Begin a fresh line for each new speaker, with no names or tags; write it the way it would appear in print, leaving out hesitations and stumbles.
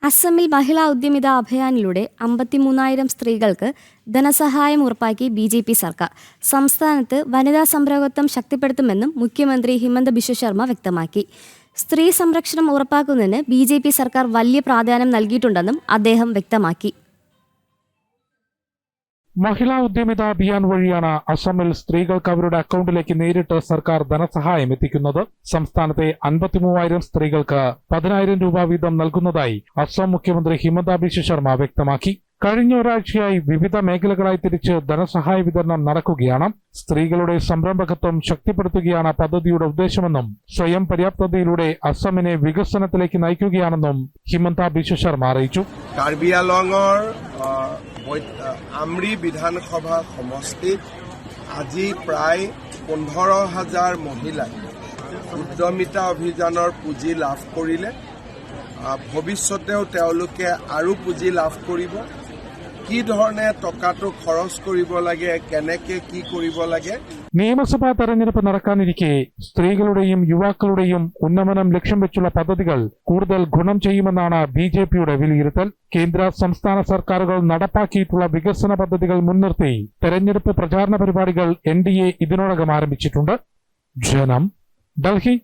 അസമിൽ മഹിളാ ഉദ്യമിത അഭിയാനിലൂടെ 53,000 സ്ത്രീകൾക്ക് ധനസഹായം ഉറപ്പാക്കി BJP സർക്കാർ. സംസ്ഥാനത്ത് വനിതാ സംരംഭകത്വം ശക്തിപ്പെടുത്തുമെന്നും മുഖ്യമന്ത്രി ഹിമന്ത ബിശ്വ ശർമ്മ വ്യക്തമാക്കി. സ്ത്രീ സംരക്ഷണം ഉറപ്പാക്കുന്നതിന് BJP സർക്കാർ വലിയ പ്രാധാന്യം നൽകിയിട്ടുണ്ടെന്നും അദ്ദേഹം വ്യക്തമാക്കി.
മഹിളാ ഉദ്യമിത അഭിയാൻ വഴിയാണ് അസമിൽ സ്ത്രീകൾക്ക് അവരുടെ അക്കൗണ്ടിലേക്ക് നേരിട്ട് സർക്കാർ ധനസഹായം എത്തിക്കുന്നത്. സംസ്ഥാനത്തെ 53,000 സ്ത്രീകൾക്ക് 10,000 രൂപ വീതം നൽകുന്നതായി അസം മുഖ്യമന്ത്രി ഹിമന്ത ബിശ്വ ശർമ്മ വ്യക്തമാക്കി. കഴിഞ്ഞ ഒരാഴ്ചയായി വിവിധ മേഖലകളായി തിരിച്ച് ധനസഹായ വിതരണം നടക്കുകയാണ്. സ്ത്രീകളുടെ സംരംഭകത്വം ശക്തിപ്പെടുത്തുകയാണ് പദ്ധതിയുടെ ഉദ്ദേശമെന്നും സ്വയം പര്യാപ്തതയിലൂടെ അസമിനെ വികസനത്തിലേക്ക് നയിക്കുകയാണെന്നും ഹിമന്ത ബിശ്വ ശർമ്മ അറിയിച്ചു.
আমৰি বিধানসভা সমষ্টিত আজি প্ৰায় 15,000 মহিলাই উদ্যমিতা অভিযানৰ পুঁজি লাভ কৰিলে। ভৱিষ্যতেও তেওঁলোকে আৰু পুঁজি লাভ কৰিব। কি ধৰণে টকাটো খৰচ কৰিব লাগে, কেনেকে কি কৰিব লাগে.
നിയമസഭാ തെരഞ്ഞെടുപ്പ് നടക്കാനിരിക്കെ സ്ത്രീകളുടെയും യുവാക്കളുടെയും ഉന്നമനം ലക്ഷ്യം വെച്ചുള്ള പദ്ധതികൾ കൂടുതൽ ഗുണം ചെയ്യുമെന്നാണ് BJPയുടെ വിലയിരുത്തൽ. കേന്ദ്ര സംസ്ഥാന സർക്കാരുകൾ നടപ്പാക്കിയിട്ടുള്ള വികസന പദ്ധതികൾ മുൻനിർത്തി തെരഞ്ഞെടുപ്പ് പ്രചാരണ പരിപാടികൾ NDA ഇതിനോടകം ആരംഭിച്ചിട്ടുണ്ട്. ജനം, ഡൽഹി.